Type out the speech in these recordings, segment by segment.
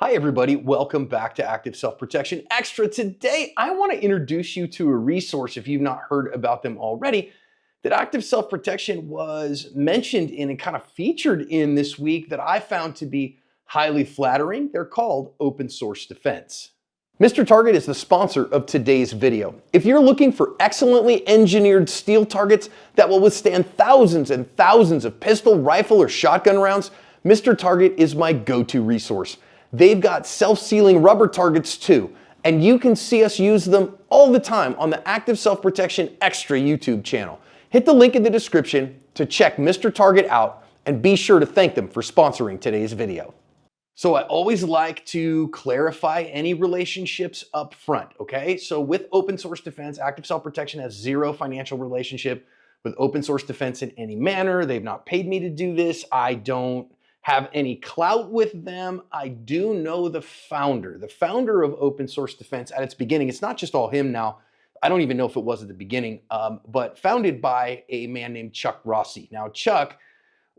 Hi everybody, welcome back to Active Self-Protection Extra. Today, I want to introduce you to a resource, if you've not heard about them already, that Active Self-Protection was mentioned in and kind of featured in this week that I found to be highly flattering. They're called Open Source Defense. Mr. Target is the sponsor of today's video. If you're looking for excellently engineered steel targets that will withstand thousands and thousands of pistol, rifle, or shotgun rounds, Mr. Target is my go-to resource. They've got self-sealing rubber targets too, and you can see us use them all the time on the Active Self-Protection Extra YouTube channel. Hit the link in the description to check Mr. Target out, and be sure to thank them for sponsoring today's video. So I always like to clarify any relationships up front, okay? So with Open Source Defense, Active Self-Protection has zero financial relationship with Open Source Defense in any manner. They've not paid me to do this. I don't have any clout with them. I do know the founder of Open Source Defense at its beginning. It's not just all him now. I don't even know if it was at the beginning, but founded by a man named Chuck Rossi. Now, Chuck,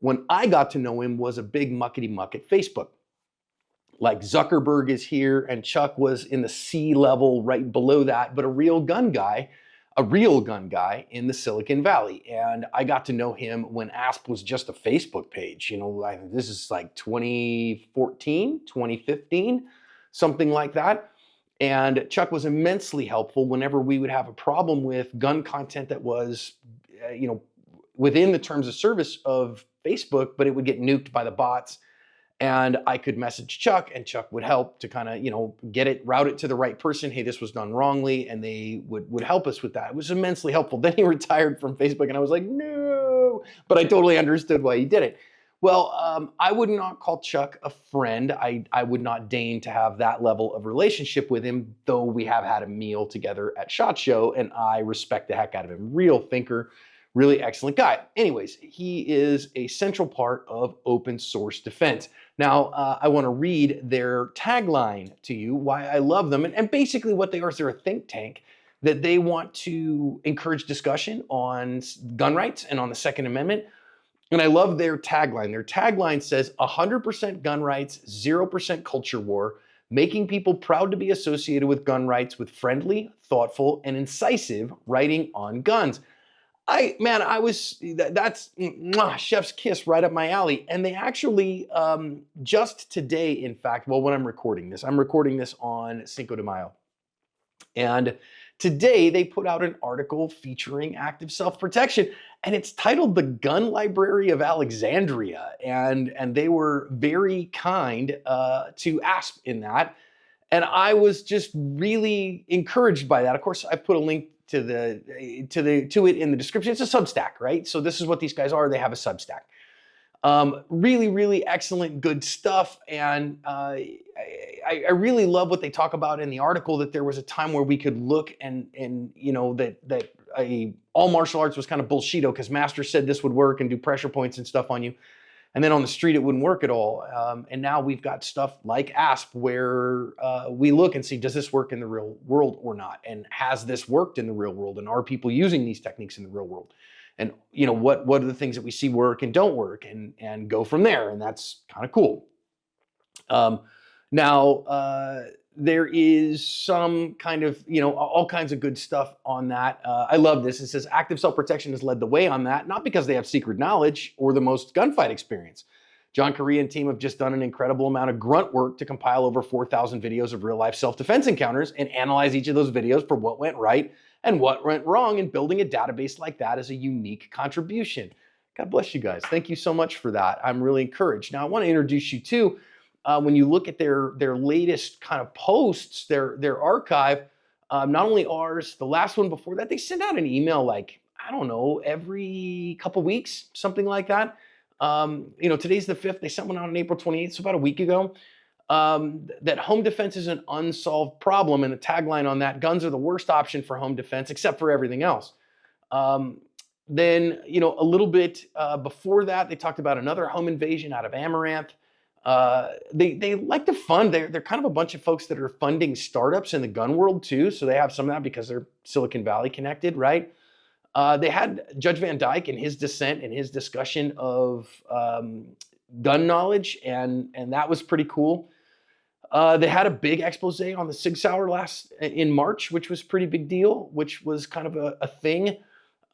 when I got to know him, was a big muckety-muck at Facebook. Like Zuckerberg is here, and Chuck was in the C level right below that, but a real gun guy in the Silicon Valley. And I got to know him when ASP was just a Facebook page. You know, this is like 2014, 2015, something like that. And Chuck was immensely helpful whenever we would have a problem with gun content that was, within the terms of service of Facebook, but it would get nuked by the bots. And I could message Chuck, and Chuck would help to kind of, route it to the right person. Hey, this was done wrongly, and they would help us with that. It was immensely helpful. Then he retired from Facebook, and I was like, no, but I totally understood why he did it. Well, I would not call Chuck a friend. I would not deign to have that level of relationship with him, though we have had a meal together at SHOT Show, and I respect the heck out of him. Real thinker. Really excellent guy. Anyways, he is a central part of Open Source Defense. Now, I want to read their tagline to you, why I love them, and basically what they are is they're a think tank that they want to encourage discussion on gun rights and on the Second Amendment. And I love their tagline. Their tagline says 100% gun rights, 0% culture war, making people proud to be associated with gun rights with friendly, thoughtful, and incisive writing on guns. That's chef's kiss right up my alley. And they actually, just today, in fact, well, when I'm recording this on Cinco de Mayo. And today they put out an article featuring Active Self-Protection, and it's titled The Gun Library of Alexandria. And they were very kind to ASP in that. And I was just really encouraged by that. Of course, I put a link to it in the description. It's a Substack, right? So this is what these guys are. They have a Substack. Really, really excellent, good stuff. And I really love what they talk about in the article, that there was a time where we could look and that all martial arts was kind of bullshito because Master said this would work and do pressure points and stuff on you. And then on the street, it wouldn't work at all. And now we've got stuff like ASP where we look and see, does this work in the real world or not? And has this worked in the real world? And are people using these techniques in the real world? And what are the things that we see work and don't work, and go from there. And that's kind of cool. There is some kind of, all kinds of good stuff on that. I love this. It says Active Self-Protection has led the way on that, not because they have secret knowledge or the most gunfight experience. John Correa and team have just done an incredible amount of grunt work to compile over 4,000 videos of real-life self-defense encounters and analyze each of those videos for what went right and what went wrong, and building a database like that is a unique contribution. God bless you guys. Thank you so much for that. I'm really encouraged. Now, I want to introduce you to when you look at their latest kind of posts, their archive, not only ours, the last one before that, they send out an email like, I don't know, every couple weeks, something like that. Today's the 5th. They sent one out on April 28th, so about a week ago, that home defense is an unsolved problem. And the tagline on that, guns are the worst option for home defense, except for everything else. Then, a little bit before that, they talked about another home invasion out of Amaranth. They like to fund. They're kind of a bunch of folks that are funding startups in the gun world too. So they have some of that because they're Silicon Valley connected, right? They had Judge Van Dyke in his dissent and his discussion of gun knowledge, and that was pretty cool. They had a big expose on the Sig Sauer in March, which was pretty big deal, which was kind of a thing.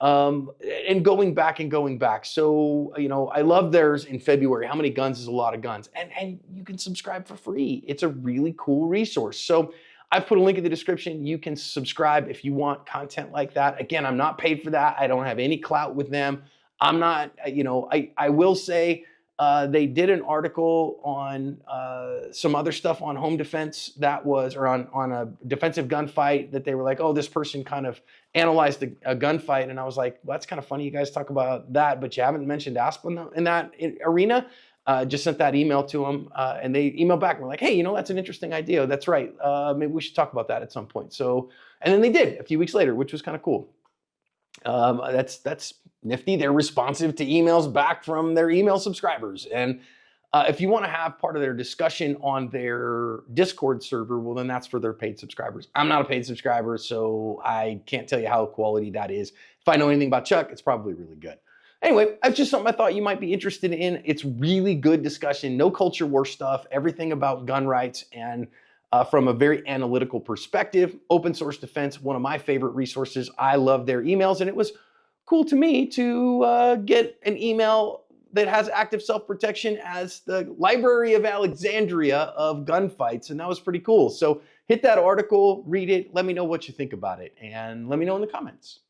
And going back and going back. So, I love theirs in February. How many guns is a lot of guns? And you can subscribe for free. It's a really cool resource. So I've put a link in the description. You can subscribe if you want content like that. Again, I'm not paid for that. I don't have any clout with them. I'm not, I will say, they did an article on some other stuff on home defense or on a defensive gunfight that they were like, oh, this person kind of analyzed a gunfight. And I was like, well, that's kind of funny. You guys talk about that, but you haven't mentioned Aspen in that arena. Just sent that email to them and they emailed back and were like, hey, that's an interesting idea. That's right. Maybe we should talk about that at some point. So, and then they did a few weeks later, which was kind of cool. That's nifty. They're responsive to emails back from their email subscribers. And if you want to have part of their discussion on their Discord server, well, then that's for their paid subscribers. I'm not a paid subscriber, so I can't tell you how quality that is. If I know anything about Chuck, it's probably really good. Anyway, that's just something I thought you might be interested in. It's really good discussion, no culture war stuff, everything about gun rights, and from a very analytical perspective. Open source defense, one of my favorite resources. I love their emails, and it was cool to me to get an email that has active self-protection as the Library of Alexandria of gunfights, and that was pretty cool. So hit that article, read it, let me know what you think about it, and let me know in the comments.